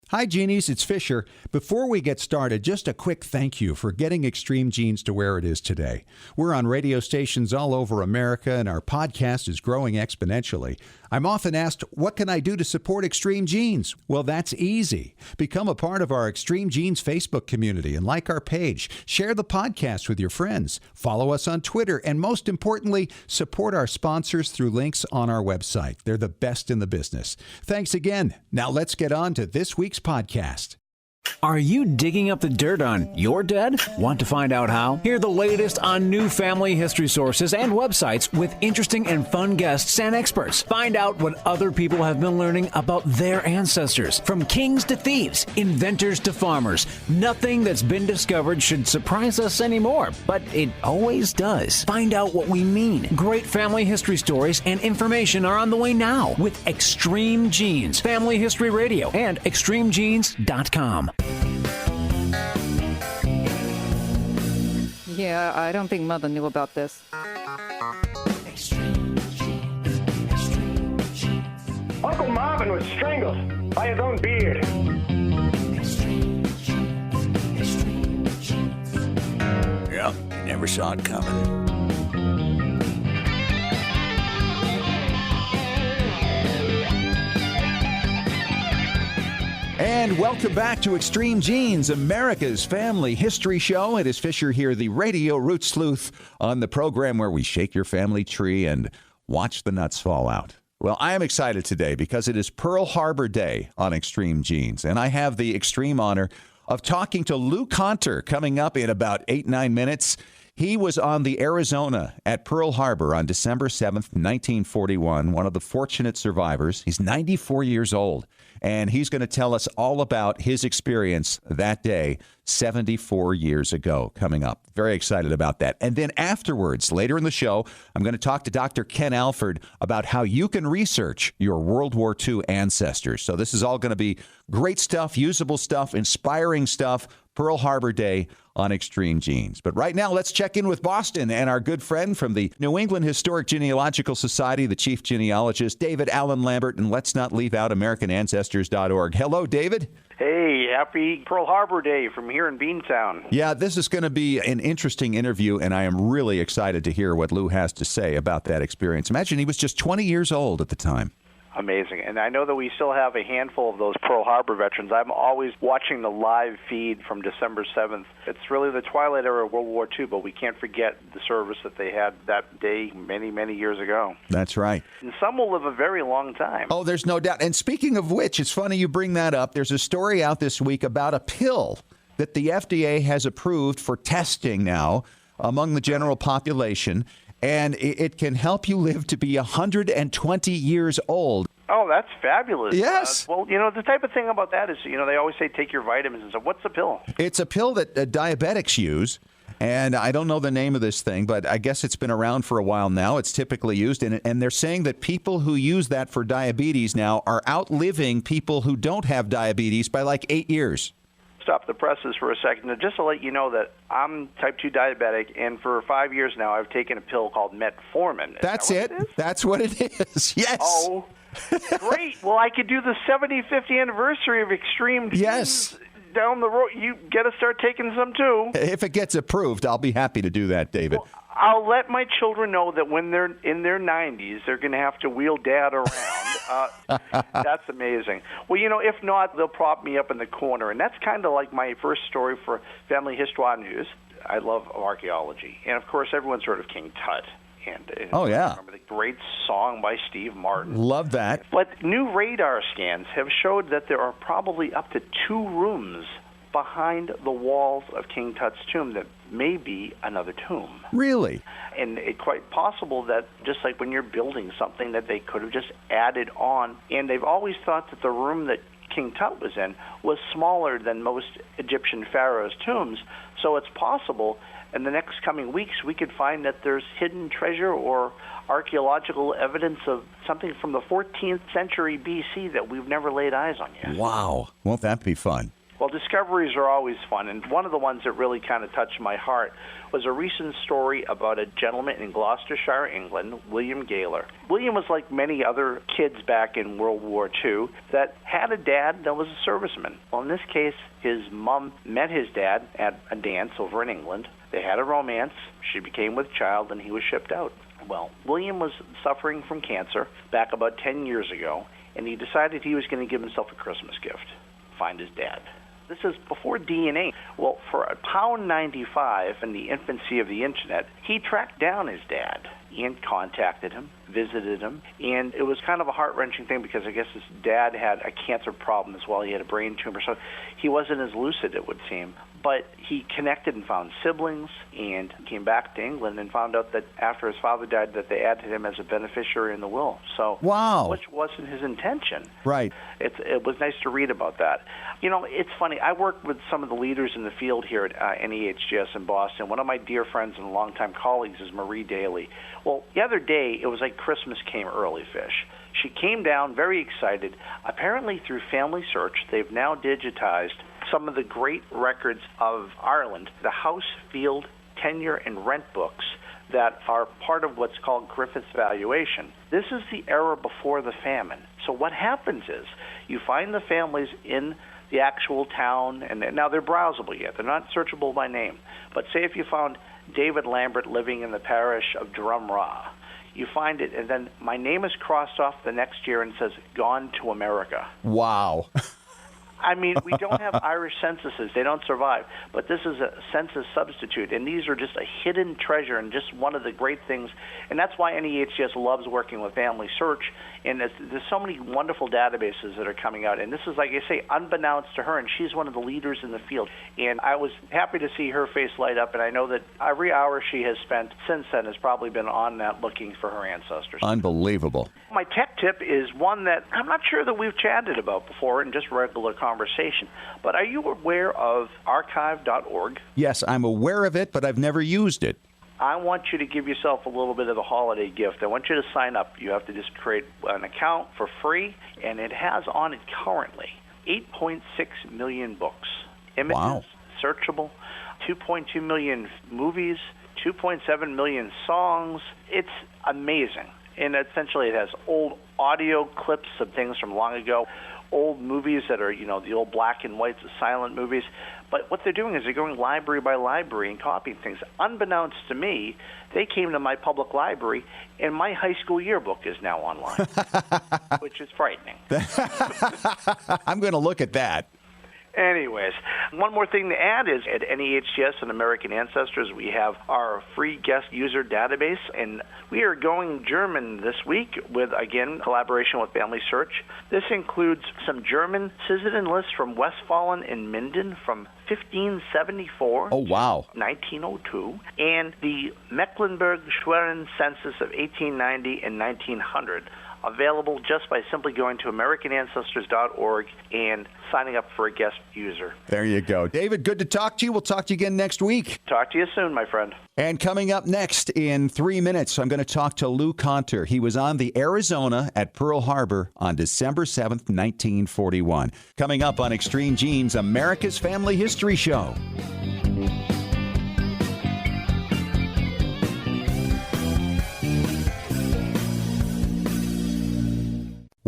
Hi, Genies. It's Fisher. Before we get started, just a quick thank you for getting Extreme Genes to where it is today. We're on radio stations all over America, and our podcast is growing exponentially. I'm often asked, what can I do to support Extreme Genes? Well, that's easy. Become a part of our Extreme Genes Facebook community and like our page. Share the podcast with your friends. Follow us on Twitter. And most importantly, support our sponsors through links on our website. They're the best in the business. Thanks again. Now let's get on to this week's podcast. Are you digging up the dirt on your dead? Want to find out how? Hear the latest on new family history sources and websites with interesting and fun guests and experts. Find out what other people have been learning about their ancestors. From kings to thieves, inventors to farmers, nothing that's been discovered should surprise us anymore, but it always does. Find out what we mean. Great family history stories and information are on the way now with Extreme Genes, Family History Radio, and extremegenes.com. Yeah, I don't think Mother knew about this. Uncle Marvin was strangled by his own beard. Yeah, never saw it coming. And welcome back to Extreme Genes, America's family history show. It is Fisher here, the radio root sleuth on the program where we shake your family tree and watch the nuts fall out. Well, I am excited today because it is Pearl Harbor Day on Extreme Genes, and I have the extreme honor of talking to Lou Conter coming up in about 8-9 minutes. He was on the Arizona at Pearl Harbor on December 7th, 1941, one of the fortunate survivors. He's 94 years old, and he's going to tell us all about his experience that day 74 years ago coming up. Very excited about that. And then afterwards, later in the show, I'm going to talk to Dr. Ken Alford about how you can research your World War II ancestors. So this is all going to be great stuff, usable stuff, inspiring stuff. Pearl Harbor Day on Extreme Genes. But right now, let's check in with Boston and our good friend from the New England Historic Genealogical Society, the chief genealogist, David Allen Lambert, and let's not leave out AmericanAncestors.org. Hello, David. Hey, happy Pearl Harbor Day from here in Beantown. Yeah, this is going to be an interesting interview, and I am really excited to hear what Lou has to say about that experience. Imagine he was just 20 years old at the time. Amazing. And I know that we still have a handful of those Pearl Harbor veterans. I'm always watching the live feed from December 7th. It's really the twilight era of World War II, but we can't forget the service that they had that day many, many years ago. That's right. And some will live a very long time. Oh, there's no doubt. And speaking of which, it's funny you bring that up. There's a story out this week about a pill that the FDA has approved for testing now among the general population. And it can help you live to be 120 years old. Oh, that's fabulous. Yes. Well, the type of thing about that is, they always say take your vitamins and stuff. What's the pill? It's a pill that diabetics use. And I don't know the name of this thing, but I guess it's been around for a while now. It's typically used. And they're saying that people who use that for diabetes now are outliving people who don't have diabetes by like 8 years. Stop the presses for a second. Just to let you know that I'm type 2 diabetic, and for 5 years now I've taken a pill called metformin. That's it. That's what it is. Yes. Oh, great. Well, I could do the 75th anniversary of Extreme Genes. Yes. Down the road. You got to start taking some, too. If it gets approved, I'll be happy to do that, David. Well, I'll let my children know that when they're in their 90s, they're going to have to wheel Dad around. That's amazing. Well, if not, they'll prop me up in the corner. And that's kind of like my first story for Family Histoire News. I love archaeology. And, of course, everyone's heard of King Tut. And oh, yeah. Remember the great song by Steve Martin. Love that. But new radar scans have showed that there are probably up to 2 rooms behind the walls of King Tut's tomb that may be another tomb. Really? And it's quite possible that just like when you're building something that they could have just added on. And they've always thought that the room that King Tut was in was smaller than most Egyptian pharaohs' tombs. So it's possible in the next coming weeks we could find that there's hidden treasure or archaeological evidence of something from the 14th century BC that we've never laid eyes on yet. Wow. Won't that be fun? Well, discoveries are always fun, and one of the ones that really kind of touched my heart was a recent story about a gentleman in Gloucestershire, England, William Gaylor. William was like many other kids back in World War II that had a dad that was a serviceman. Well, in this case, his mom met his dad at a dance over in England. They had a romance. She became with child, and he was shipped out. Well, William was suffering from cancer back about 10 years ago, and he decided he was going to give himself a Christmas gift, find his dad. This is before DNA. Well, for £1.95 in the infancy of the Internet, he tracked down his dad and contacted him, visited him, and it was kind of a heart-wrenching thing because I guess his dad had a cancer problem as well. He had a brain tumor, so he wasn't as lucid, it would seem. But he connected and found siblings and came back to England and found out that after his father died that they added him as a beneficiary in the will. So, wow. Which wasn't his intention. Right. It was nice to read about that. You know, it's funny. I work with some of the leaders in the field here at NEHGS in Boston. One of my dear friends and longtime colleagues is Marie Daly. Well, the other day, it was like Christmas came early, Fish. She came down very excited. Apparently, through Family Search, they've now digitized some of the great records of Ireland, the house, field, tenure, and rent books that are part of what's called Griffith's valuation. This is the era before the famine. So what happens is you find the families in the actual town, and now they're browsable yet. They're not searchable by name. But say if you found David Lambert living in the parish of Drumrah, you find it, and then my name is crossed off the next year and says, gone to America. Wow. I mean, we don't have Irish censuses. They don't survive. But this is a census substitute, and these are just a hidden treasure and just one of the great things. And that's why NEHGS loves working with Family Search. And there's so many wonderful databases that are coming out. And this is, like I say, unbeknownst to her, and she's one of the leaders in the field. And I was happy to see her face light up, and I know that every hour she has spent since then has probably been on that looking for her ancestors. Unbelievable. My tech tip is one that I'm not sure that we've chatted about before in just regular conversation. But are you aware of archive.org? Yes, I'm aware of it, but I've never used it. I want you to give yourself a little bit of a holiday gift. I want you to sign up. You have to just create an account for free, and it has on it currently 8.6 million books, images, wow. searchable, 2.2 million movies, 2.7 million songs. It's amazing. And essentially it has old audio clips of things from long ago, old movies that are, you know, the old black and white silent movies. But what they're doing is they're going library by library and copying things. Unbeknownst to me, they came to my public library, and my high school yearbook is now online, which is frightening. I'm going to look at that. Anyways, one more thing to add is at NEHGS and American Ancestors, we have our free guest user database, and we are going German this week with, again, collaboration with Family Search. This includes some German citizen lists from Westfalen and Minden from 1574 oh, wow. 1902, and the Mecklenburg-Schwerin census of 1890 and 1900. Available just by simply going to AmericanAncestors.org and signing up for a guest user. There you go. David, good to talk to you. We'll talk to you again next week. Talk to you soon, my friend. And coming up next in 3 minutes, I'm going to talk to Lou Conter. He was on the Arizona at Pearl Harbor on December 7th, 1941. Coming up on Extreme Genes, America's Family History Show.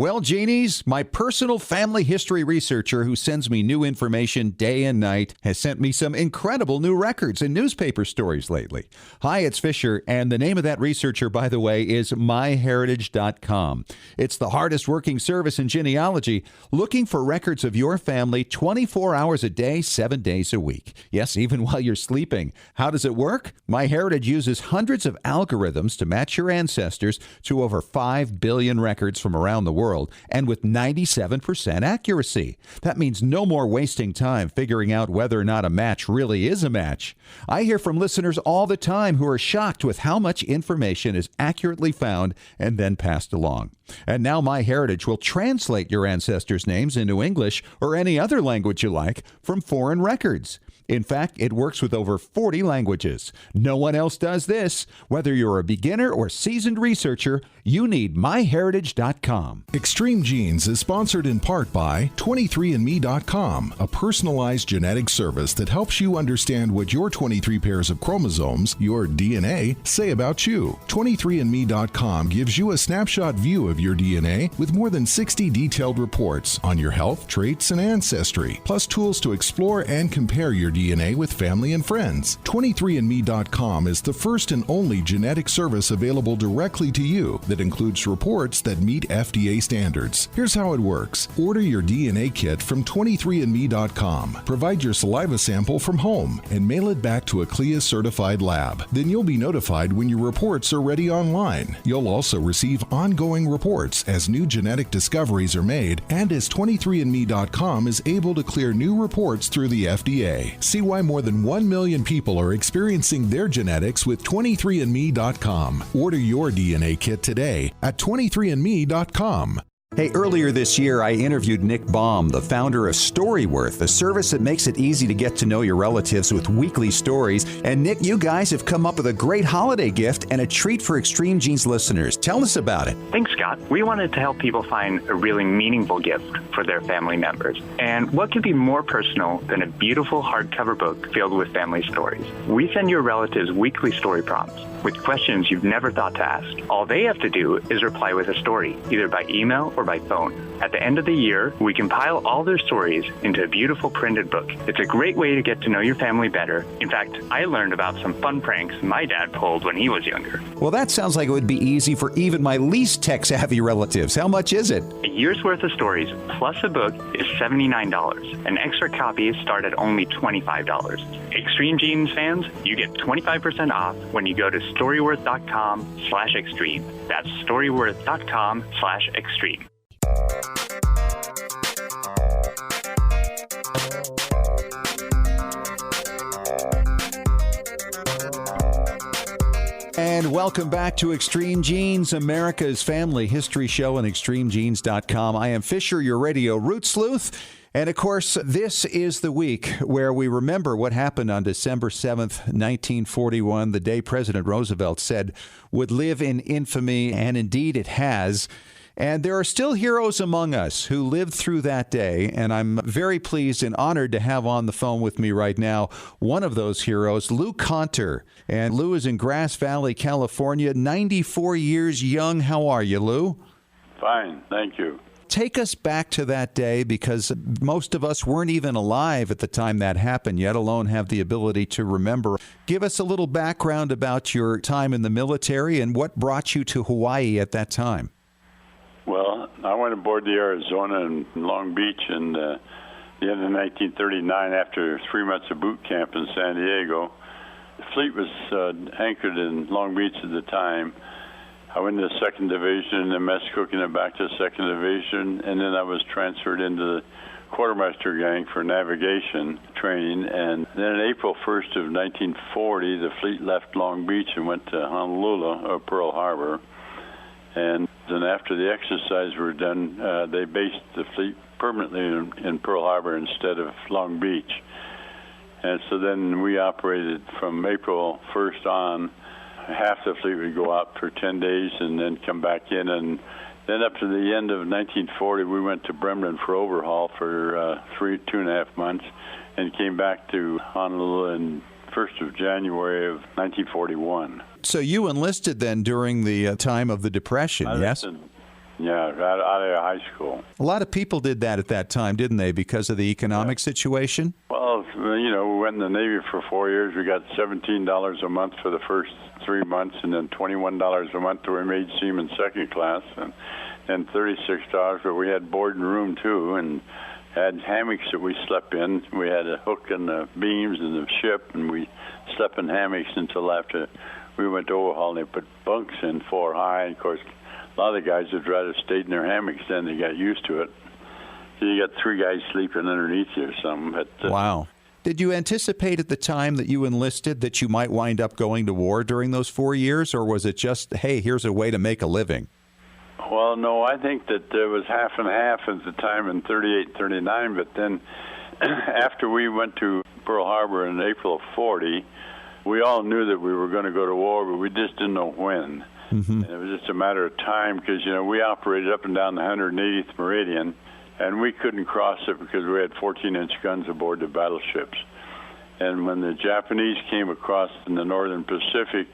Well, Genies, my personal family history researcher who sends me new information day and night has sent me some incredible new records and newspaper stories lately. Hi, it's Fisher, and the name of that researcher, by the way, is myheritage.com. It's the hardest working service in genealogy, looking for records of your family 24 hours a day, 7 days a week. Yes, even while you're sleeping. How does it work? MyHeritage uses hundreds of algorithms to match your ancestors to over 5 billion records from around the world, and with 97% accuracy. That means no more wasting time figuring out whether or not a match really is a match. I hear from listeners all the time who are shocked with how much information is accurately found and then passed along. And now MyHeritage will translate your ancestors' names into English or any other language you like from foreign records. In fact, it works with over 40 languages. No one else does this. Whether you're a beginner or seasoned researcher, you need myheritage.com. Extreme Genes is sponsored in part by 23andme.com, a personalized genetic service that helps you understand what your 23 pairs of chromosomes, your DNA, say about you. 23andme.com gives you a snapshot view of your DNA with more than 60 detailed reports on your health, traits, and ancestry, plus tools to explore and compare your DNA with family and friends. 23andme.com is the first and only genetic service available directly to you that includes reports that meet FDA standards. Here's how it works. Order your DNA kit from 23andme.com. Provide your saliva sample from home and mail it back to a CLIA-certified lab. Then you'll be notified when your reports are ready online. You'll also receive ongoing reports as new genetic discoveries are made and as 23andme.com is able to clear new reports through the FDA. See why more than 1 million people are experiencing their genetics with 23andme.com. Order your DNA kit today at 23andme.com. Hey, earlier this year, I interviewed Nick Baum, the founder of Storyworth, a service that makes it easy to get to know your relatives with weekly stories. And Nick, you guys have come up with a great holiday gift and a treat for Extreme Genes listeners. Tell us about it. Thanks, Scott. We wanted to help people find a really meaningful gift for their family members. And what could be more personal than a beautiful hardcover book filled with family stories? We send your relatives weekly story prompts with questions you've never thought to ask. All they have to do is reply with a story, either by email or by phone. At the end of the year, we compile all their stories into a beautiful printed book. It's a great way to get to know your family better. In fact, I learned about some fun pranks my dad pulled when he was younger. Well, that sounds like it would be easy for even my least tech-savvy relatives. How much is it? A year's worth of stories plus a book is $79. An extra copy start at only $25. Extreme Genes fans, you get 25% off when you go to storyworth.com/extreme. That's storyworth.com/extreme. And welcome back to Extreme Genes, America's family history show on extremegenes.com. I am Fisher, your radio root sleuth. And of course, this is the week where we remember what happened on December 7th, 1941, the day President Roosevelt said would live in infamy, and indeed it has. And there are still heroes among us who lived through that day, and I'm very pleased and honored to have on the phone with me right now one of those heroes, Lou Conter. And Lou is in Grass Valley, California, 94 years young. How are you, Lou? Fine, thank you. Take us back to that day, because most of us weren't even alive at the time that happened, yet alone have the ability to remember. Give us a little background about your time in the military and what brought you to Hawaii at that time. Well, I went aboard the Arizona in Long Beach in the end of 1939 after 3 months of boot camp in San Diego. The fleet was anchored in Long Beach at the time. I went to the 2nd Division, then mess cooking it back to the 2nd Division, and then I was transferred into the quartermaster gang for navigation training. And then on April 1st of 1940, the fleet left Long Beach and went to Honolulu, or Pearl Harbor. And then after the exercise were done, they based the fleet permanently in Pearl Harbor instead of Long Beach. And so then we operated from April 1st on. Half the fleet would go out for 10 days and then come back in. And then up to the end of 1940, we went to Bremen for overhaul for 2.5 months and came back to Honolulu in 1st of January of 1941. So you enlisted then during the time of the Depression, yes? Yeah, out of high school. A lot of people did that at that time, didn't they, because of the economic situation? Well, you know, we went in the Navy for 4 years. We got $17 a month for the first 3 months, and then $21 a month till we made seaman second class, and then $36, but we had board and room too, and had hammocks that we slept in. We had a hook in the beams in the ship, and we slept in hammocks until after we went to overhaul, and they put bunks in 4 high. And of course, a lot of the guys would rather stayed in their hammocks then. They got used to it. So you got 3 guys sleeping underneath you or something. But, wow. Did you anticipate at the time that you enlisted that you might wind up going to war during those 4 years, or was it just, hey, here's a way to make a living? Well, no, I think that there was half and half at the time in 38, 39, but then after we went to Pearl Harbor in April of 40, we all knew that we were going to go to war, but we just didn't know when. And it was just a matter of time because, we operated up and down the 180th meridian, and we couldn't cross it because we had 14-inch guns aboard the battleships. And when the Japanese came across in the northern Pacific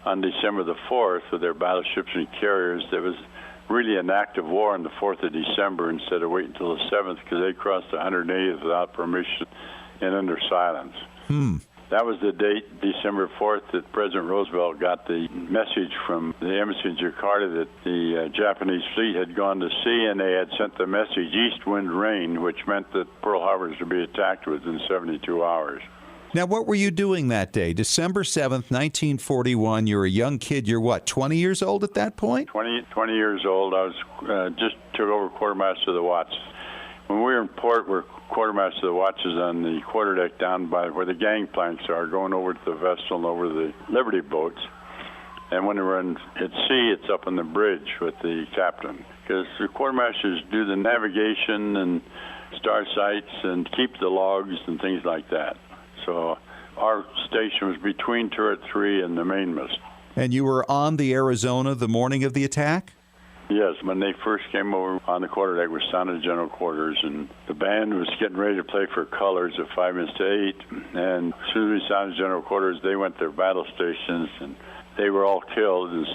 on December the 4th with their battleships and carriers, there was really an active war on the 4th of December instead of waiting until the 7th because they crossed the 180th without permission and under silence. That was the date, December 4th, that President Roosevelt got the message from the embassy in Jakarta that the Japanese fleet had gone to sea, and they had sent the message east wind rain, which meant that Pearl Harbor was to be attacked within 72 hours. Now, what were you doing that day? December 7th, 1941. You're a young kid. You're what, 20 years old at that point? 20 years old. I was just took over quartermaster of the watch. When we were in port, we're quartermaster of the watches on the quarterdeck down by where the gangplanks are, going over to the vessel and over the Liberty boats. And when we're at sea, it's up on the bridge with the captain. Because the quartermasters do the navigation and star sights and keep the logs and things like that. So our station was between turret 3 and the mainmast. And you were on the Arizona the morning of the attack? Yes, when they first came over on the quarterdeck, we sounded general quarters, and the band was getting ready to play for colors at 5 minutes to 8. And as soon as we sounded general quarters, they went to their battle stations, and they were all killed, the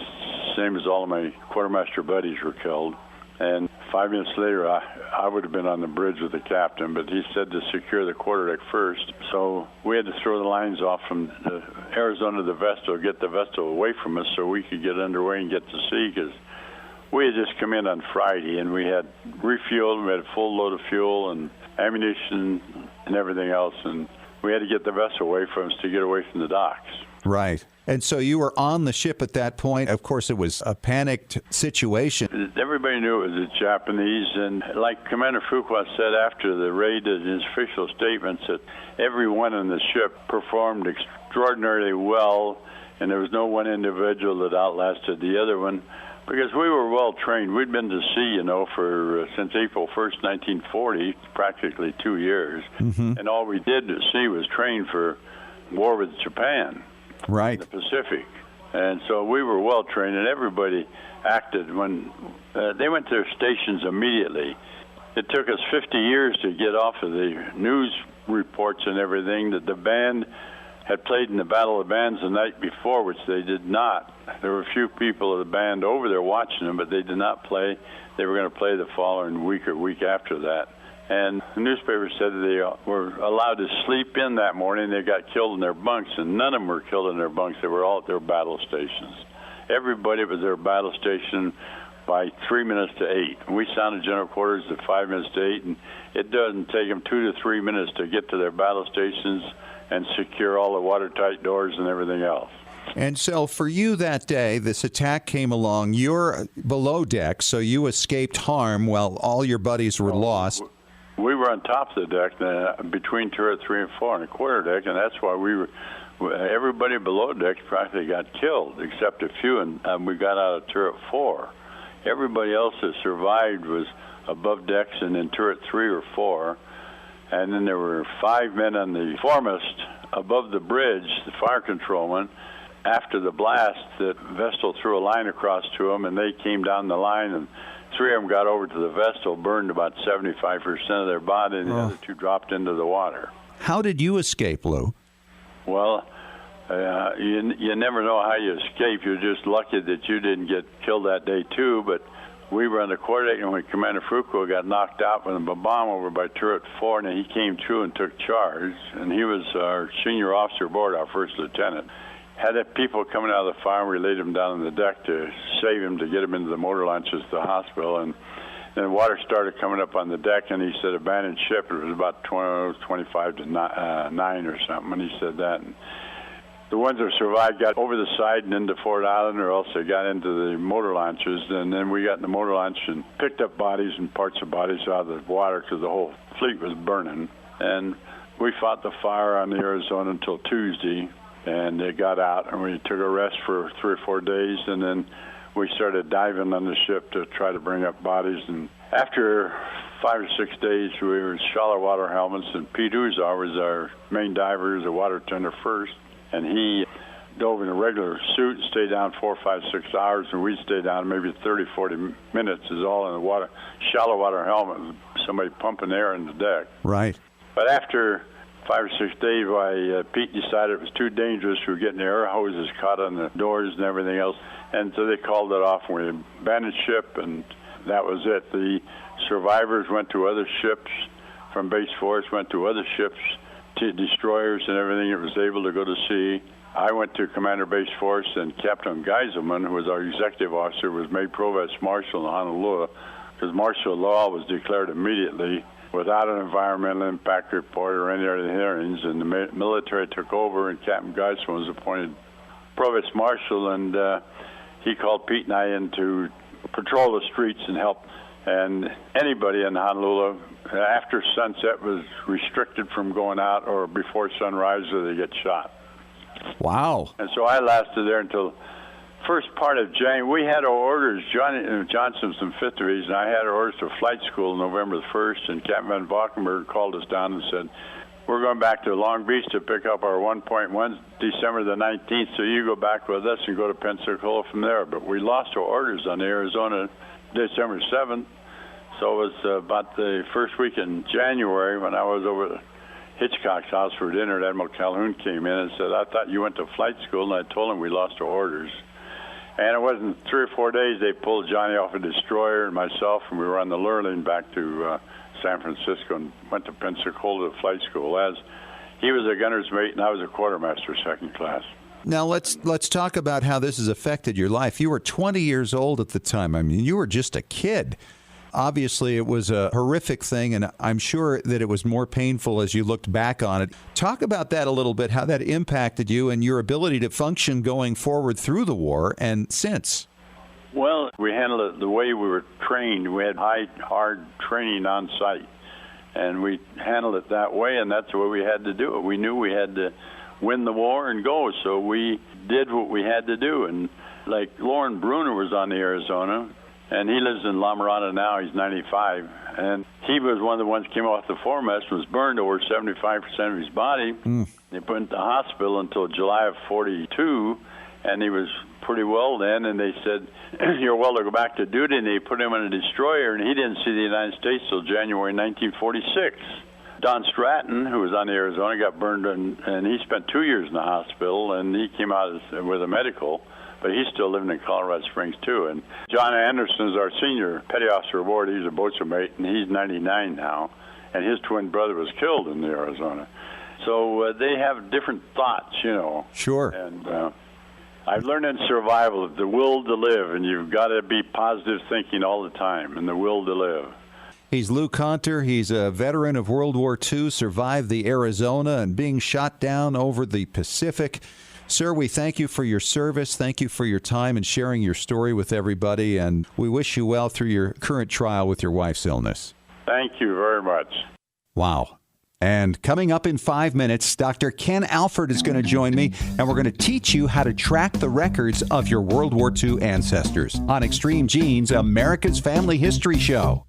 same as all of my quartermaster buddies were killed. And 5 minutes later, I would have been on the bridge with the captain, but he said to secure the quarterdeck first. So we had to throw the lines off from the Arizona to the Vestal, get the Vestal away from us so we could get underway and get to sea, because we had just come in on Friday, and we had refueled, we had a full load of fuel and ammunition and everything else, and we had to get the vessel away from us to get away from the docks. Right. And so you were on the ship at that point. Of course, it was a panicked situation. Everybody knew it was the Japanese, and like Commander Fuqua said after the raid in his official statements, that everyone on the ship performed extraordinarily well, and there was no one individual that outlasted the other one. Because we were well trained. We'd been to sea, for since April 1st, 1940, practically 2 years. And all we did at sea was train for war with Japan, right, in the Pacific. And so we were well trained, and everybody acted when they went to their stations immediately. It took us 50 years to get off of the news reports and everything that the band had played in the Battle of Bands the night before, which they did not. There were a few people of the band over there watching them, but they did not play. They were going to play the following week or week after that. And the newspaper said that they were allowed to sleep in that morning. They got killed in their bunks, and none of them were killed in their bunks. They were all at their battle stations. Everybody was at their battle station by 3 minutes to 8. We sounded general quarters at 5 minutes to 8, and it doesn't take them 2 to 3 minutes to get to their battle stations and secure all the watertight doors and everything else. And so for you that day, this attack came along. You're below deck, so you escaped harm while all your buddies were lost. We were on top of the deck, between turret 3 and 4 on the quarterdeck, and that's why everybody below deck practically got killed, except a few, and we got out of turret 4. Everybody else that survived was above decks and in turret 3 or 4. And then there were 5 men on the foremast above the bridge, the fire controlman. After the blast, the Vestal threw a line across to them, and they came down the line, and 3 of them got over to the Vestal, burned about 75% of their body, and the other 2 dropped into the water. How did you escape, Lou? Well, you never know how you escape. You're just lucky that you didn't get killed that day, too, but we were on the quarterdeck, and when Commander Fuqua got knocked out with a bomb over by turret 4, and he came through and took charge, and he was our senior officer aboard, our first lieutenant. Had people coming out of the fire, and we laid him down on the deck to save him, to get him into the motor launches to the hospital, and then water started coming up on the deck, and he said, abandoned ship. It was about 25 to 9 or something, and he said that. And the ones that survived got over the side and into Fort Island, or else they got into the motor launches. And then we got in the motor launch and picked up bodies and parts of bodies out of the water because the whole fleet was burning. And we fought the fire on the Arizona until Tuesday, and they got out, and we took a rest for 3 or 4 days, and then we started diving on the ship to try to bring up bodies. And After 5 or 6 days, we were in shallow water helmets, and Pete Uzar was our main diver, was a water tender first, and he dove in a regular suit and stayed down 4, 5, 6 hours, and we'd stay down maybe 30, 40 minutes is all in the water, shallow water helmet, with somebody pumping air in the deck. Right. But after 5 or 6 days, Pete decided it was too dangerous. We were getting the air hoses caught on the doors and everything else, and so they called it off, and we abandoned ship, and that was it. The survivors went to other ships from Base Force, went to other ships, to destroyers and everything that was able to go to sea. I went to Commander Base Force, and Captain Geiselman, who was our executive officer, was made Provost Marshal in Honolulu, because martial law was declared immediately without an environmental impact report or any other hearings, and the military took over, and Captain Geiselman was appointed Provost Marshal, and he called Pete and I in to patrol the streets and help. And anybody in Honolulu, after sunset, was restricted from going out, or before sunrise, or they get shot. Wow. And so I lasted there until first part of January. We had our orders, Johnson's in 5th Division, I had our orders to flight school November the 1st, and Captain Van Valkenburg called us down and said, we're going back to Long Beach to pick up our 1.1 December the 19th, so you go back with us and go to Pensacola from there. But we lost our orders on the Arizona December 7th, so it was about the first week in January when I was over at Hitchcock's house for dinner, and Admiral Calhoun came in and said, I thought you went to flight school, and I told him we lost our orders. And it wasn't 3 or 4 days, they pulled Johnny off a destroyer and myself, and we were on the Lurline back to San Francisco and went to Pensacola to flight school. As he was a gunner's mate, and I was a quartermaster, second class. Now, let's talk about how this has affected your life. You were 20 years old at the time. I mean, you were just a kid. Obviously, it was a horrific thing, and I'm sure that it was more painful as you looked back on it. Talk about that a little bit, how that impacted you and your ability to function going forward through the war and since. Well, we handled it the way we were trained. We had hard training on site, and we handled it that way, and that's the way we had to do it. We knew we had to win the war and go, so we did what we had to do. And like Lauren Bruner was on the Arizona, and he lives in La Mirada now. He's 95, and he was one of the ones that came off the foremast and was burned over 75% of his body. They put him in the hospital until July of 42, and he was pretty well then, and they said, you're well to go back to duty, and they put him in a destroyer, and he didn't see the United States till January 1946. Don Stratton, who was on the Arizona, got burned, and he spent 2 years in the hospital, and he came out with a medical, but he's still living in Colorado Springs, too. And John Anderson is our senior petty officer aboard. He's a boatswain mate, and he's 99 now, and his twin brother was killed in the Arizona. So they have different thoughts, you know. Sure. And I've learned in survival the will to live, and you've got to be positive thinking all the time, and the will to live. He's Lou Conter. He's a veteran of World War II, survived the Arizona and being shot down over the Pacific. Sir, we thank you for your service. Thank you for your time and sharing your story with everybody, and we wish you well through your current trial with your wife's illness. Thank you very much. Wow. And coming up in 5 minutes, Dr. Ken Alford is going to join me, and we're going to teach you how to track the records of your World War II ancestors on Extreme Genes, America's Family History Show.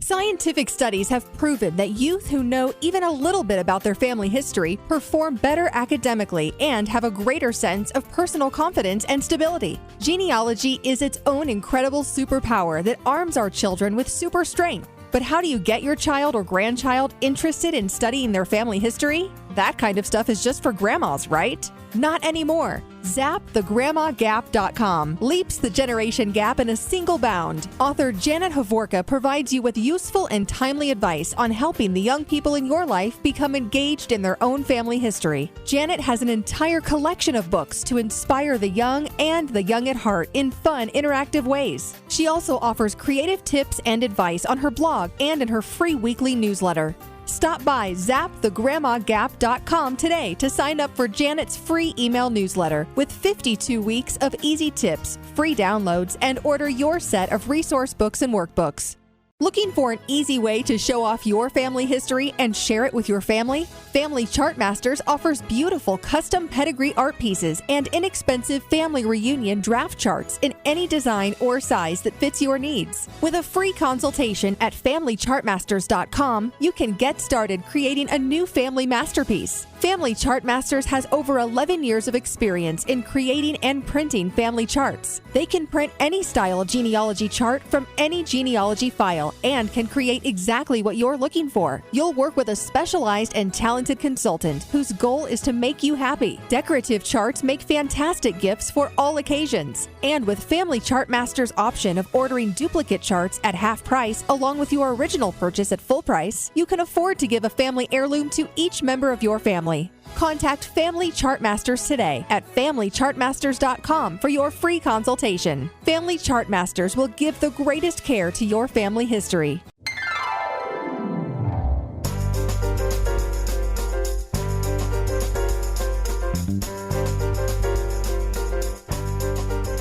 Scientific studies have proven that youth who know even a little bit about their family history perform better academically and have a greater sense of personal confidence and stability. Genealogy is its own incredible superpower that arms our children with super strength. But how do you get your child or grandchild interested in studying their family history? That kind of stuff is just for grandmas, right? Not anymore. ZapTheGrandmaGap.com leaps the generation gap in a single bound. Author Janet Hovorka provides you with useful and timely advice on helping the young people in your life become engaged in their own family history. Janet has an entire collection of books to inspire the young and the young at heart in fun, interactive ways. She also offers creative tips and advice on her blog and in her free weekly newsletter. Stop by ZapTheGrandmaGap.com today to sign up for Janet's free email newsletter with 52 weeks of easy tips, free downloads, and order your set of resource books and workbooks. Looking for an easy way to show off your family history and share it with your family? Family Chart Masters offers beautiful custom pedigree art pieces and inexpensive family reunion draft charts in any design or size that fits your needs. With a free consultation at FamilyChartMasters.com, you can get started creating a new family masterpiece. Family Chart Masters has over 11 years of experience in creating and printing family charts. They can print any style of genealogy chart from any genealogy file and can create exactly what you're looking for. You'll work with a specialized and talented consultant whose goal is to make you happy. Decorative charts make fantastic gifts for all occasions. And with Family Chart Masters' option of ordering duplicate charts at half price along with your original purchase at full price, you can afford to give a family heirloom to each member of your family. Contact Family Chart Masters today at FamilyChartMasters.com for your free consultation. Family Chart Masters will give the greatest care to your family history.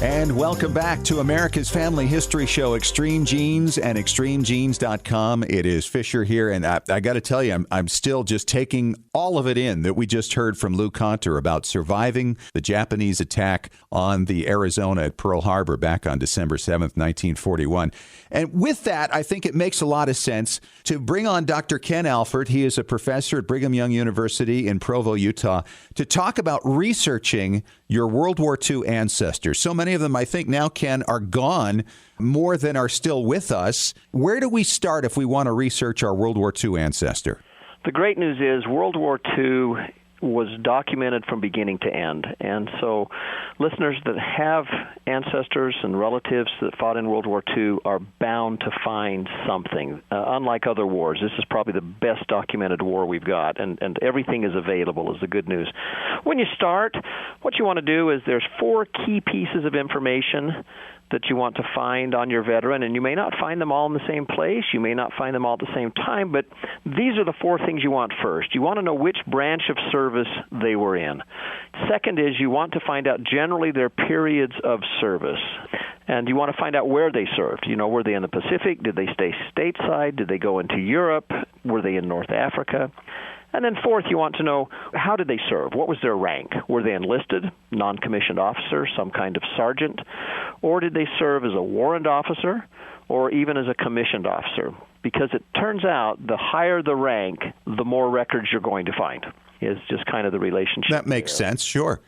And welcome back to America's Family History Show, Extreme Genes and ExtremeGenes.com. It is Fisher here, and I got to tell you, I'm still just taking all of it in that we just heard from Lou Conter about surviving the Japanese attack on the Arizona at Pearl Harbor back on December 7th, 1941. And with that, I think it makes a lot of sense to bring on Dr. Ken Alford. He is a professor at Brigham Young University in Provo, Utah, to talk about researching your World War II ancestors. So many of them, I think now, Ken, are gone, more than are still with us. Where do we start if we want to research our World War II ancestor? The great news is World War II was documented from beginning to end. And so listeners that have ancestors and relatives that fought in World War II are bound to find something. Unlike other wars, this is probably the best documented war we've got, and everything is available is the good news. When you start, what you want to do is there's 4 key pieces of information that you want to find on your veteran, and you may not find them all in the same place, you may not find them all at the same time, but these are the 4 things you want first. You want to know which branch of service they were in. Second is you want to find out generally their periods of service. And you want to find out where they served. You know, were they in the Pacific? Did they stay stateside? Did they go into Europe? Were they in North Africa? And then fourth, you want to know, how did they serve? What was their rank? Were they enlisted, non-commissioned officer, some kind of sergeant? Or did they serve as a warrant officer or even as a commissioned officer? Because it turns out the higher the rank, the more records you're going to find. Is just kind of the relationship. That makes sense, sure.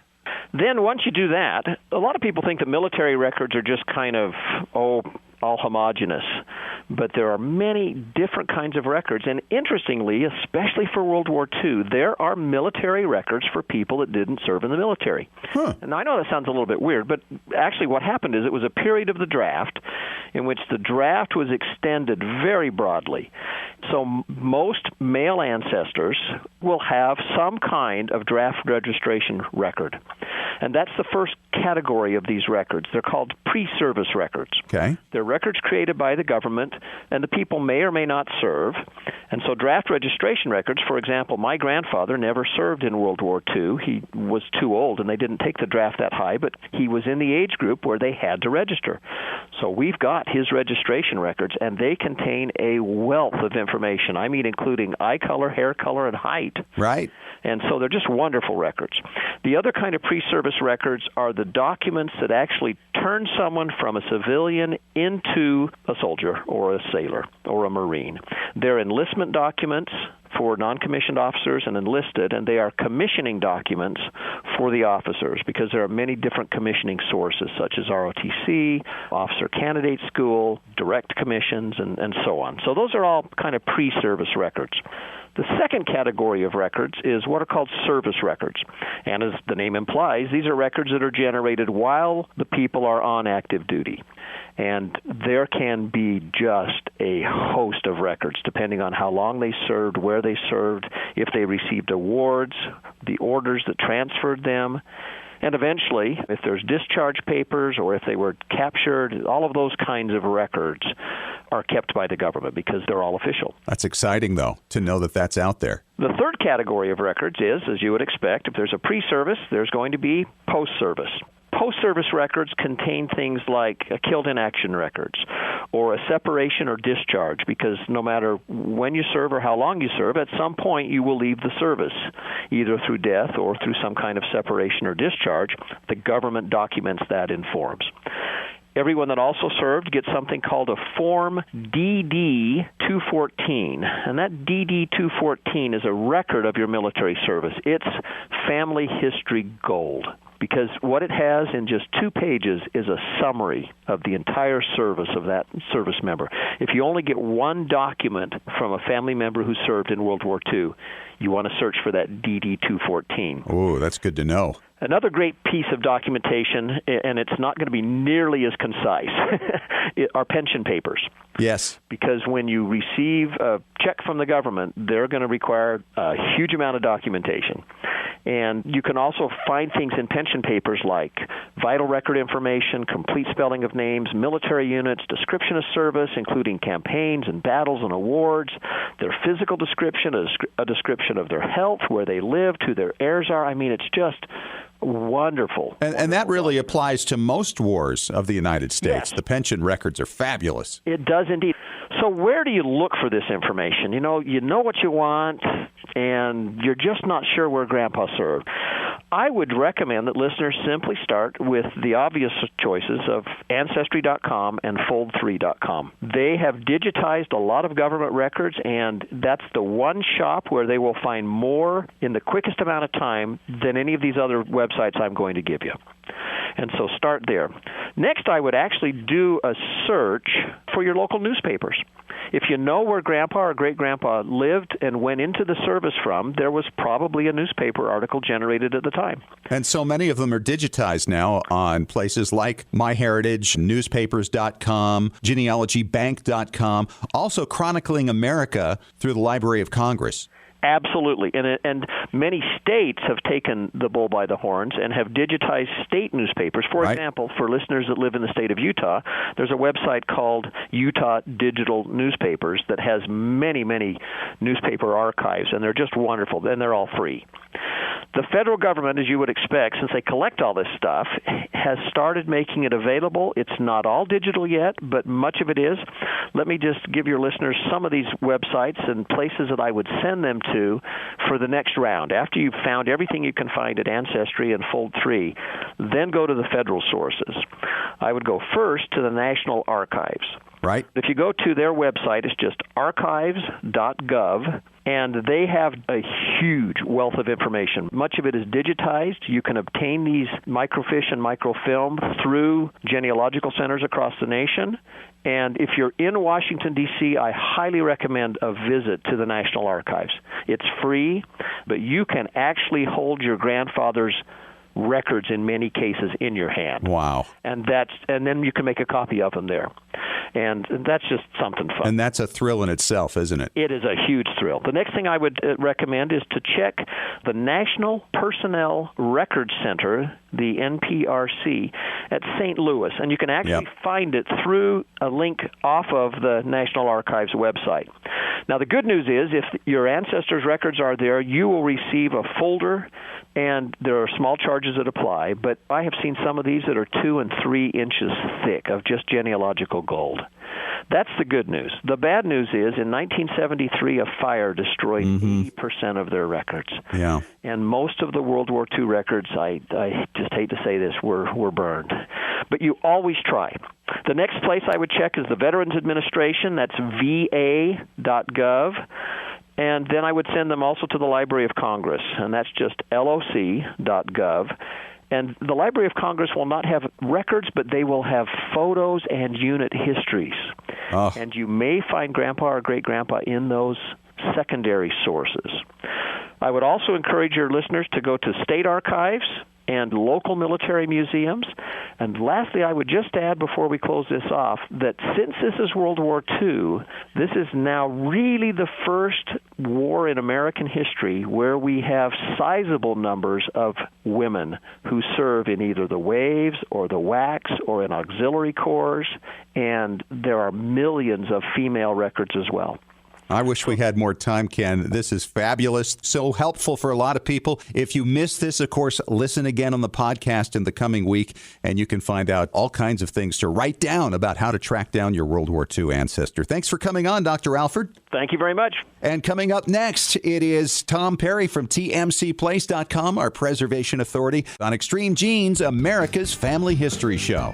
Then once you do that, a lot of people think that military records are just kind of, all homogenous. But there are many different kinds of records. And interestingly, especially for World War II, there are military records for people that didn't serve in the military. And I know that sounds a little bit weird, but actually what happened is it was a period of the draft in which the draft was extended very broadly. So most male ancestors will have some kind of draft registration record. And that's the first category of these records. They're called pre-service records. Okay. They're records created by the government, and the people may or may not serve. And so draft registration records, for example, my grandfather never served in World War II. He was too old, and they didn't take the draft that high, but he was in the age group where they had to register. So we've got his registration records, and they contain a wealth of information. I mean, including eye color, hair color, and height. Right. And so they're just wonderful records. The other kind of pre-service records are the documents that actually turn someone from a civilian into a soldier or a sailor or a Marine. They're enlistment documents for non-commissioned officers and enlisted, and they are commissioning documents for the officers because there are many different commissioning sources such as ROTC, Officer Candidate School, direct commissions, and so on. So those are all kind of pre-service records. The second category of records is what are called service records. And as the name implies, these are records that are generated while the people are on active duty. And there can be just a host of records, depending on how long they served, where they served, if they received awards, the orders that transferred them. And eventually, if there's discharge papers or if they were captured, all of those kinds of records are kept by the government because they're all official. That's exciting, though, to know that that's out there. The third category of records is, as you would expect, if there's a pre-service, there's going to be post-service. Post-service records contain things like killed in action records or a separation or discharge, because no matter when you serve or how long you serve, at some point you will leave the service, either through death or through some kind of separation or discharge. The government documents that in forms. Everyone that also served gets something called a Form DD-214, and that DD-214 is a record of your military service. It's family history gold, because what it has in just 2 pages is a summary of the entire service of that service member. If you only get one document from a family member who served in World War II, you want to search for that DD-214. Oh, that's good to know. Another great piece of documentation, and it's not going to be nearly as concise, are pension papers. Yes. Because when you receive a check from the government, they're going to require a huge amount of documentation. And you can also find things in pension papers like vital record information, complete spelling of names, military units, description of service, including campaigns and battles and awards, their physical description, a description of their health, where they lived, who their heirs are. I mean, it's just wonderful. And that really applies to most wars of the United States. Yes. The pension records are fabulous. It does indeed. So where do you look for this information? You know what you want, and you're just not sure where Grandpa served. I would recommend that listeners simply start with the obvious choices of Ancestry.com and Fold3.com. They have digitized a lot of government records, and that's the one shop where they will find more in the quickest amount of time than any of these other websites I'm going to give you. And so start there. Next, I would actually do a search for your local newspapers. If you know where Grandpa or Great-Grandpa lived and went into the service from, there was probably a newspaper article generated at the time. And so many of them are digitized now on places like MyHeritage, newspapers.com, genealogybank.com, also chronicling America through the Library of Congress. Absolutely. And many states have taken the bull by the horns and have digitized state newspapers. For example, for listeners that live in the state of Utah, there's a website called Utah Digital Newspapers that has many, many newspaper archives, and they're just wonderful, and they're all free. The federal government, as you would expect, since they collect all this stuff, has started making it available. It's not all digital yet, but much of it is. Let me just give your listeners some of these websites and places that I would send them to for the next round. After you've found everything you can find at Ancestry and Fold3, then go to the federal sources. I would go first to the National Archives. Right. If you go to their website, it's just archives.gov, and they have a huge wealth of information. Much of it is digitized. You can obtain these microfiche and microfilm through genealogical centers across the nation. And if you're in Washington, D.C., I highly recommend a visit to the National Archives. It's free, but you can actually hold your grandfather's records in many cases in your hand. Wow. And then you can make a copy of them there. And that's just something fun. And that's a thrill in itself, isn't it? It is a huge thrill. The next thing I would recommend is to check the National Personnel Records Center, the NPRC, at St. Louis. And you can actually find it through a link off of the National Archives website. Now, the good news is if your ancestors' records are there, you will receive a folder, and there are small charges that apply, but I have seen some of these that are 2 and 3 inches thick of just genealogical gold. That's the good news. The bad news is in 1973, a fire destroyed 80% of their records. Yeah. And most of the World War II records, I just hate to say this, were burned. But you always try. The next place I would check is the Veterans Administration. That's va.gov. And then I would send them also to the Library of Congress, and that's just loc.gov. And the Library of Congress will not have records, but they will have photos and unit histories. Oh. And you may find Grandpa or Great-Grandpa in those secondary sources. I would also encourage your listeners to go to state archives and local military museums. And lastly, I would just add before we close this off that since this is World War II, this is now really the first war in American history where we have sizable numbers of women who serve in either the Waves or the WACs or in auxiliary corps, and there are millions of female records as well. I wish we had more time, Ken. This is fabulous. So helpful for a lot of people. If you missed this, of course, listen again on the podcast in the coming week, and you can find out all kinds of things to write down about how to track down your World War II ancestor. Thanks for coming on, Dr. Alford. Thank you very much. And coming up next, it is Tom Perry from tmcplace.com, our preservation authority, on Extreme Genes, America's Family History Show.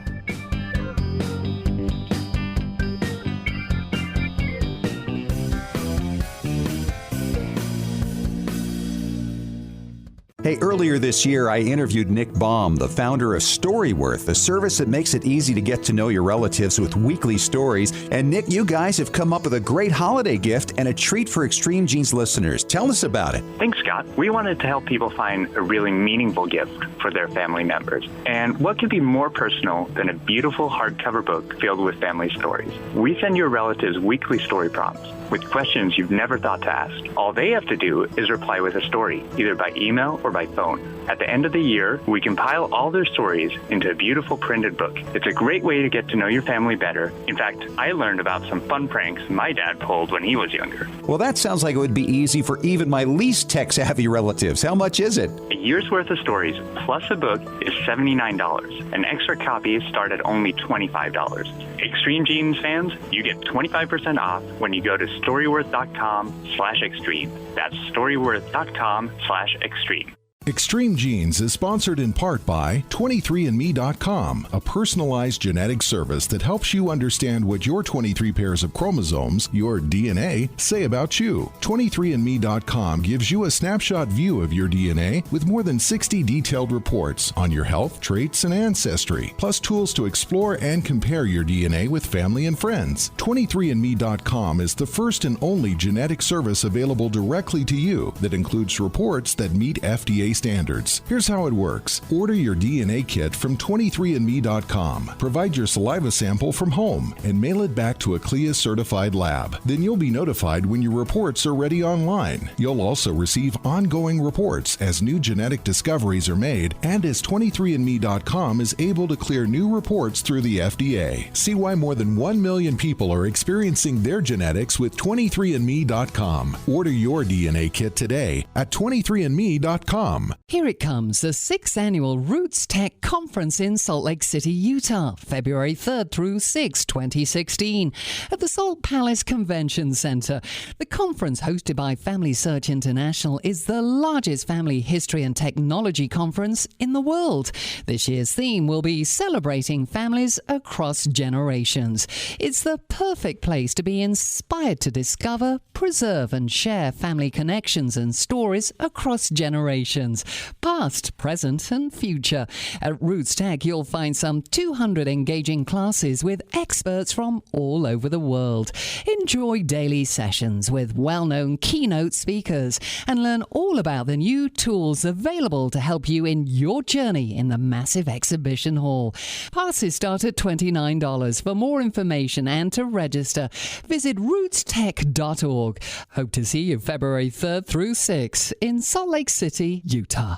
Hey, earlier this year, I interviewed Nick Baum, the founder of Storyworth, a service that makes it easy to get to know your relatives with weekly stories. And Nick, you guys have come up with a great holiday gift and a treat for Extreme Genes listeners. Tell us about it. Thanks, Scott. We wanted to help people find a really meaningful gift for their family members. And what could be more personal than a beautiful hardcover book filled with family stories? We send your relatives weekly story prompts with questions you've never thought to ask. All they have to do is reply with a story, either by email or by phone. At the end of the year, we compile all their stories into a beautiful printed book. It's a great way to get to know your family better. In fact, I learned about some fun pranks my dad pulled when he was younger. Well, that sounds like it would be easy for even my least tech-savvy relatives. How much is it? A year's worth of stories plus a book is $79. An extra copy start at only $25. Extreme Genes fans, you get 25% off when you go to storyworth.com/extreme. That's storyworth.com/extreme. Extreme Genes is sponsored in part by 23andMe.com, a personalized genetic service that helps you understand what your 23 pairs of chromosomes, your DNA, say about you. 23andMe.com gives you a snapshot view of your DNA with more than 60 detailed reports on your health, traits, and ancestry, plus tools to explore and compare your DNA with family and friends. 23andMe.com is the first and only genetic service available directly to you that includes reports that meet FDA standards. Here's how it works. Order your DNA kit from 23andMe.com. Provide your saliva sample from home and mail it back to a CLIA-certified lab. Then you'll be notified when your reports are ready online. You'll also receive ongoing reports as new genetic discoveries are made and as 23andMe.com is able to clear new reports through the FDA. See why more than 1 million people are experiencing their genetics with 23andMe.com. Order your DNA kit today at 23andMe.com. Here it comes, the 6th Annual Roots Tech Conference in Salt Lake City, Utah, February 3rd through 6, 2016, at the Salt Palace Convention Center. The conference, hosted by Family Search International, is the largest family history and technology conference in the world. This year's theme will be celebrating families across generations. It's the perfect place to be inspired to discover, preserve, and share family connections and stories across generations, past, present, and future. At Roots Tech, you'll find some 200 engaging classes with experts from all over the world. Enjoy daily sessions with well-known keynote speakers and learn all about the new tools available to help you in your journey in the massive exhibition hall. Passes start at $29. For more information and to register, visit rootstech.org. Hope to see you February 3rd through 6 in Salt Lake City, Utah.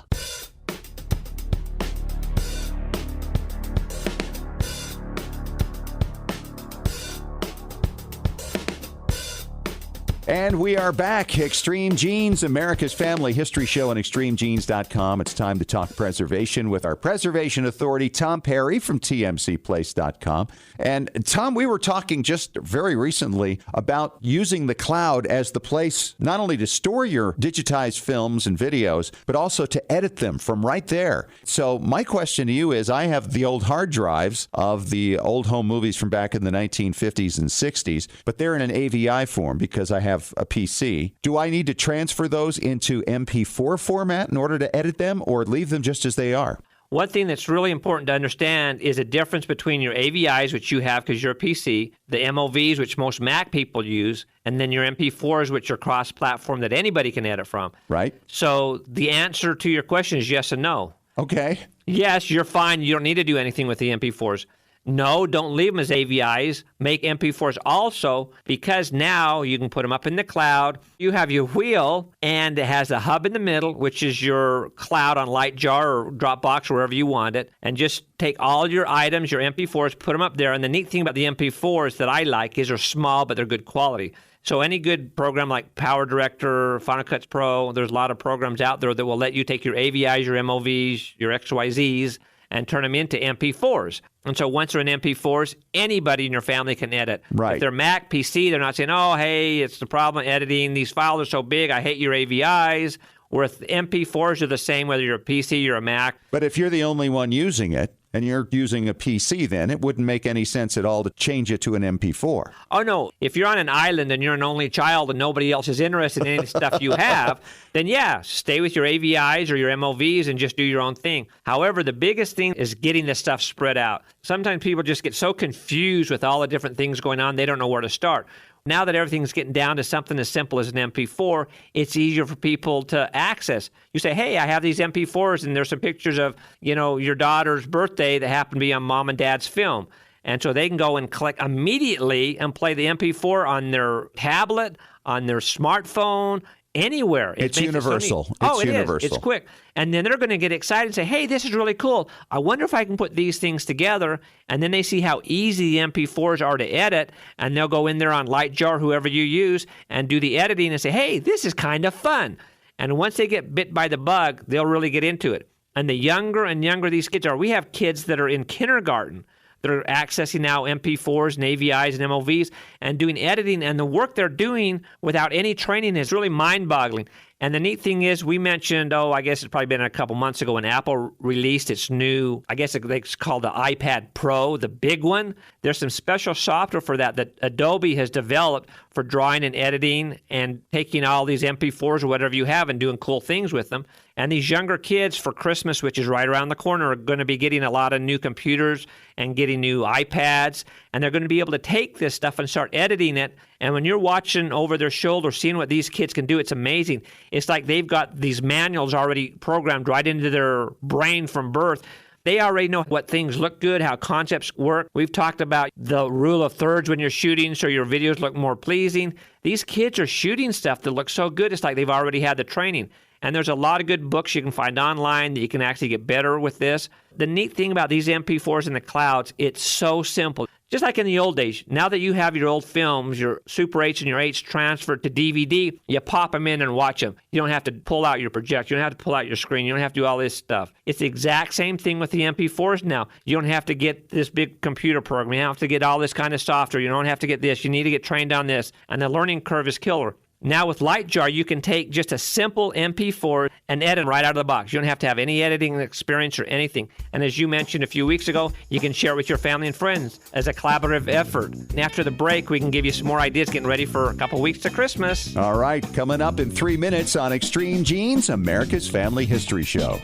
And we are back. Extreme Genes, America's Family History Show on extremegenes.com. It's time to talk preservation with our preservation authority, Tom Perry from tmcplace.com. And Tom, we were talking just very recently about using the cloud as the place not only to store your digitized films and videos, but also to edit them from right there. So my question to you is, I have the old hard drives of the old home movies from back in the 1950s and 60s, but they're in an AVI form because I have a PC. Do I need to transfer those into MP4 format in order to edit them, or leave them just as they are? One thing that's really important to understand is the difference between your AVIs, which you have because you're a PC, the MOVs, which most Mac people use, and then your MP4s, which are cross-platform that anybody can edit from. Right. So the answer to your question is yes and no. Okay. Yes, you're fine. You don't need to do anything with the MP4s. No, don't leave them as AVIs. Make MP4s also, because now you can put them up in the cloud. You have your wheel, and it has a hub in the middle, which is your cloud on Lightjar or Dropbox, wherever you want it, and just take all your items, your MP4s, put them up there. And the neat thing about the MP4s that I like is they're small, but they're good quality. So any good program like Power Director, Final Cuts Pro, there's a lot of programs out there that will let you take your AVIs, your MOVs, your XYZs, and turn them into MP4s. And so once they're in MP4s, anybody in your family can edit. Right. If they're Mac, PC, they're not saying, oh, hey, it's the problem editing. These files are so big. I hate your AVIs. Whereas MP4s are the same whether you're a PC or a Mac. But if you're the only one using it, and you're using a PC, then it wouldn't make any sense at all to change it to an MP4. Oh, no. If you're on an island and you're an only child and nobody else is interested in any stuff you have, then yeah, stay with your AVIs or your MOVs and just do your own thing. However, the biggest thing is getting this stuff spread out. Sometimes people just get so confused with all the different things going on, they don't know where to start. Now that everything's getting down to something as simple as an MP4, it's easier for people to access. You say, hey, I have these MP4s, and there's some pictures of, your daughter's birthday that happen to be on mom and dad's film. And so they can go and click immediately and play the MP4 on their tablet, on their smartphone, anywhere. It's universal. It's universal. It's quick. And then they're going to get excited and say, hey, this is really cool. I wonder if I can put these things together. And then they see how easy the MP4s are to edit. And they'll go in there on Lightjar, whoever you use, and do the editing and say, hey, this is kind of fun. And once they get bit by the bug, they'll really get into it. And the younger and younger these kids are, we have kids that are in kindergarten that are accessing now MP4s and AVIs and MOVs and doing editing, and the work they're doing without any training is really mind-boggling. And the neat thing is, we mentioned, I guess it's probably been a couple months ago when Apple released its new, I guess it's called the iPad Pro, the big one. There's some special software for that Adobe has developed for drawing and editing and taking all these MP4s or whatever you have and doing cool things with them. And these younger kids for Christmas, which is right around the corner, are going to be getting a lot of new computers and getting new iPads. And they're going to be able to take this stuff and start editing it. And when you're watching over their shoulder, seeing what these kids can do, it's amazing. It's like they've got these manuals already programmed right into their brain from birth. They already know what things look good, how concepts work. We've talked about the rule of thirds when you're shooting so your videos look more pleasing. These kids are shooting stuff that looks so good, it's like they've already had the training. And there's a lot of good books you can find online that you can actually get better with this. The neat thing about these MP4s in the clouds, it's so simple. Just like in the old days, now that you have your old films, your Super 8s and your 8s transferred to DVD, you pop them in and watch them. You don't have to pull out your projector. You don't have to pull out your screen. You don't have to do all this stuff. It's the exact same thing with the MP4s now. You don't have to get this big computer program. You don't have to get all this kind of software. You don't have to get this. You need to get trained on this. And the learning curve is killer. Now with Lightjar, you can take just a simple MP4 and edit right out of the box. You don't have to have any editing experience or anything. And as you mentioned a few weeks ago, you can share it with your family and friends as a collaborative effort. And after the break, we can give you some more ideas getting ready for a couple weeks to Christmas. All right, coming up in 3 minutes on Extreme Genes, America's Family History Show.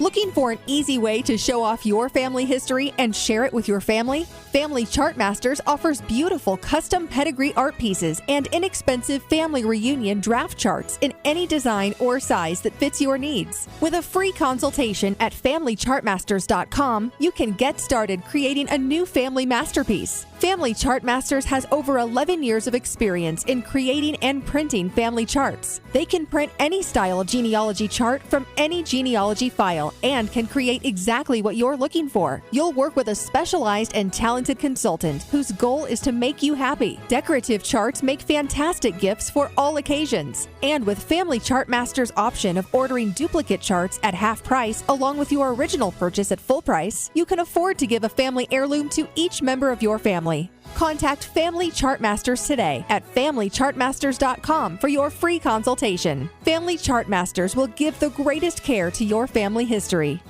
Looking for an easy way to show off your family history and share it with your family? Family Chartmasters offers beautiful custom pedigree art pieces and inexpensive family reunion draft charts in any design or size that fits your needs. With a free consultation at FamilyChartmasters.com, you can get started creating a new family masterpiece. Family Chartmasters has over 11 years of experience in creating and printing family charts. They can print any style genealogy chart from any genealogy file and can create exactly what you're looking for. You'll work with a specialized and talented consultant whose goal is to make you happy. Decorative charts make fantastic gifts for all occasions. And with Family Chartmasters' option of ordering duplicate charts at half price along with your original purchase at full price, you can afford to give a family heirloom to each member of your family. Contact Family Chartmasters today at FamilyChartmasters.com for your free consultation. Family Chartmasters will give the greatest care to your family history.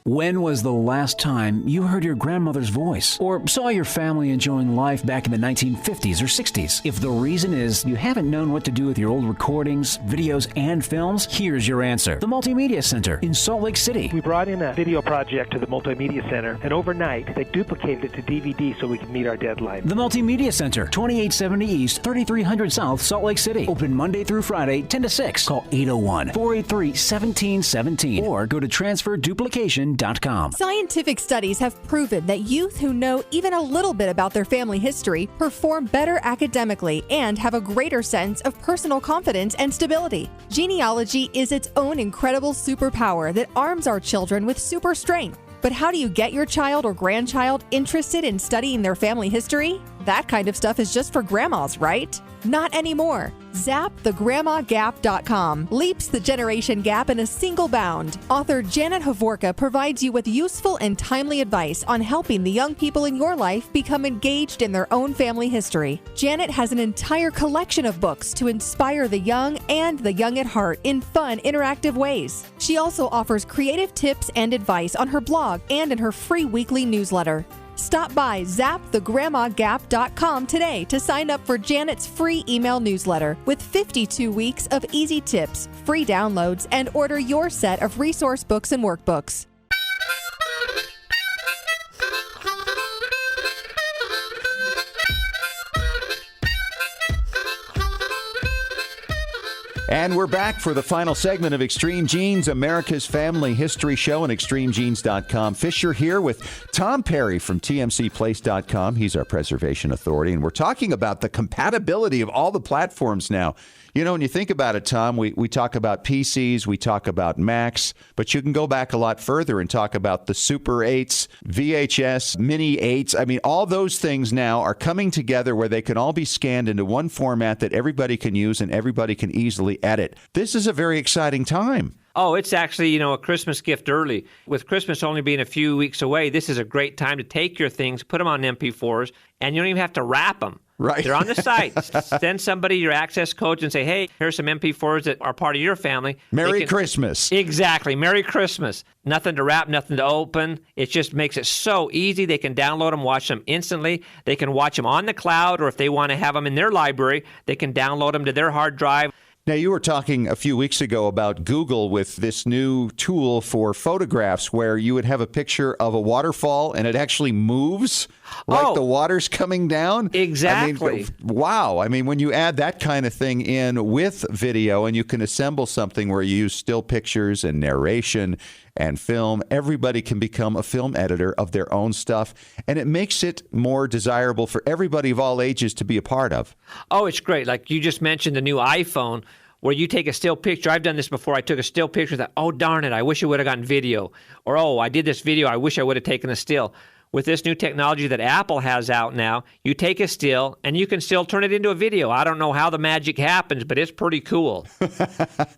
When was the last time you heard your grandmother's voice or saw your family enjoying life back in the 1950s or 60s? If the reason is you haven't known what to do with your old recordings, videos, and films, here's your answer. The Multimedia Center in Salt Lake City. We brought in a video project to the Multimedia Center, and overnight they duplicated it to DVD so we could meet our deadline. The Multimedia Center, 2870 East, 3300 South, Salt Lake City. Open Monday through Friday, 10 to 6. Call 801-483-1717 or go to transferduplication.com. Scientific studies have proven that youth who know even a little bit about their family history perform better academically and have a greater sense of personal confidence and stability. Genealogy is its own incredible superpower that arms our children with super strength. But how do you get your child or grandchild interested in studying their family history? That kind of stuff is just for grandmas, right? Not anymore. ZapTheGrandmaGap.com leaps the generation gap in a single bound. Author Janet Hovorka provides you with useful and timely advice on helping the young people in your life become engaged in their own family history. Janet has an entire collection of books to inspire the young and the young at heart in fun, interactive ways. She also offers creative tips and advice on her blog and in her free weekly newsletter. Stop by ZapTheGrandmaGap.com today to sign up for Janet's free email newsletter with 52 weeks of easy tips, free downloads, and order your set of resource books and workbooks. And we're back for the final segment of Extreme Genes, America's Family History Show on ExtremeGenes.com. Fisher here with Tom Perry from TMCPlace.com. He's our preservation authority, and we're talking about the compatibility of all the platforms now. You know, when you think about it, Tom, we talk about PCs, we talk about Macs, but you can go back a lot further and talk about the Super 8s, VHS, Mini 8s. I mean, all those things now are coming together where they can all be scanned into one format that everybody can use and everybody can easily edit. This is a very exciting time. Oh, it's actually, a Christmas gift early. With Christmas only being a few weeks away, this is a great time to take your things, put them on MP4s, and you don't even have to wrap them. Right. They're on the site. Send somebody your access codes and say, hey, here's some MP4s that are part of your family. Merry Christmas. Exactly. Merry Christmas. Nothing to wrap, nothing to open. It just makes it so easy. They can download them, watch them instantly. They can watch them on the cloud, or if they want to have them in their library, they can download them to their hard drive. Now, you were talking a few weeks ago about Google with this new tool for photographs where you would have a picture of a waterfall and it actually moves like the water's coming down. Exactly. I mean, wow. I mean, when you add that kind of thing in with video and you can assemble something where you use still pictures and narration and film, everybody can become a film editor of their own stuff. And it makes it more desirable for everybody of all ages to be a part of. Oh, it's great. Like you just mentioned the new iPhone where you take a still picture. I've done this before. I took a still picture and thought, oh, darn it, I wish I would have gotten video. Or, oh, I did this video. I wish I would have taken a still. With this new technology that Apple has out now, you take a still and you can still turn it into a video. I don't know how the magic happens, but it's pretty cool.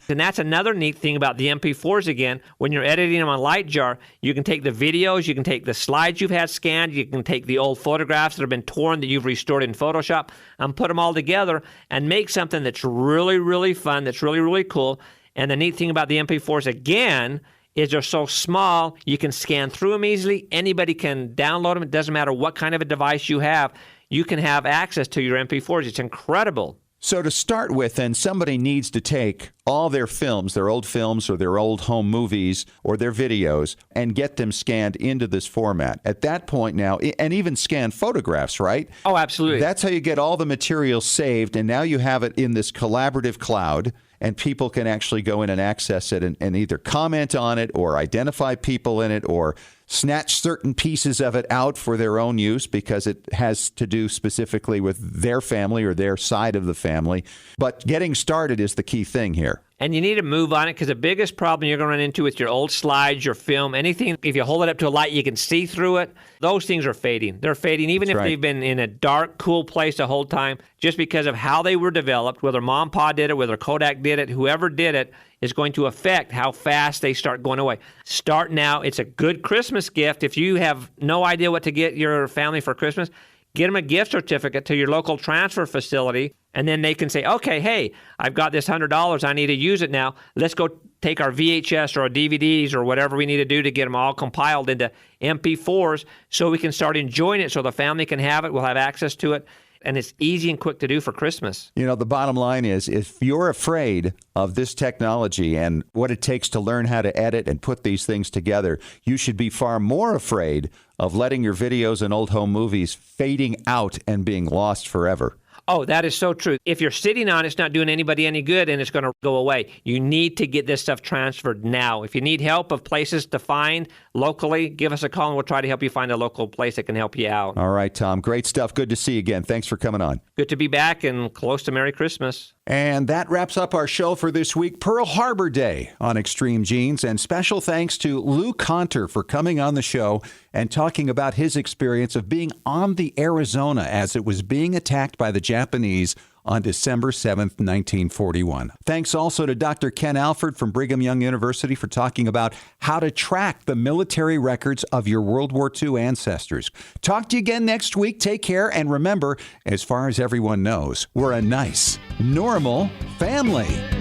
And that's another neat thing about the MP4s again. When you're editing them on Lightjar, you can take the videos, you can take the slides you've had scanned, you can take the old photographs that have been torn that you've restored in Photoshop and put them all together and make something that's really, really fun, that's really, really cool. And the neat thing about the MP4s, again, is they're so small, you can scan through them easily. Anybody can download them. It doesn't matter what kind of a device you have. You can have access to your MP4s. It's incredible. So to start with, then, somebody needs to take all their films, their old films or their old home movies or their videos, and get them scanned into this format. At that point now, and even scan photographs, right? Oh, absolutely. That's how you get all the material saved, and now you have it in this collaborative cloud, and people can actually go in and access it and either comment on it or identify people in it or snatch certain pieces of it out for their own use because it has to do specifically with their family or their side of the family. But getting started is the key thing here. And you need to move on it because the biggest problem you're going to run into with your old slides, your film, anything, if you hold it up to a light, you can see through it. Those things are fading. They're fading even if they've been in a dark, cool place the whole time, just because of how they were developed, whether Mom, Pa did it, whether Kodak did it, whoever did it, is going to affect how fast they start going away. Start now. It's a good Christmas gift. If you have no idea what to get your family for Christmas, get them a gift certificate to your local transfer facility, and then they can say, okay, hey, I've got this $100. I need to use it now. Let's go take our VHS or our DVDs or whatever we need to do to get them all compiled into MP4s so we can start enjoying it so the family can have it, we'll have access to it, and it's easy and quick to do for Christmas. You know, the bottom line is if you're afraid of this technology and what it takes to learn how to edit and put these things together, you should be far more afraid of letting your videos and old home movies fading out and being lost forever. Oh, that is so true. If you're sitting on it, it's not doing anybody any good and it's going to go away. You need to get this stuff transferred now. If you need help of places to find locally, give us a call and we'll try to help you find a local place that can help you out. All right, Tom. Great stuff. Good to see you again. Thanks for coming on. Good to be back and close to Merry Christmas. And that wraps up our show for this week, Pearl Harbor Day on Extreme Genes. And special thanks to Lou Conter for coming on the show and talking about his experience of being on the Arizona as it was being attacked by the Japanese on December 7th, 1941. Thanks also to Dr. Ken Alford from Brigham Young University for talking about how to track the military records of your World War II ancestors. Talk to you again next week. Take care. And remember, as far as everyone knows, we're a nice, normal family.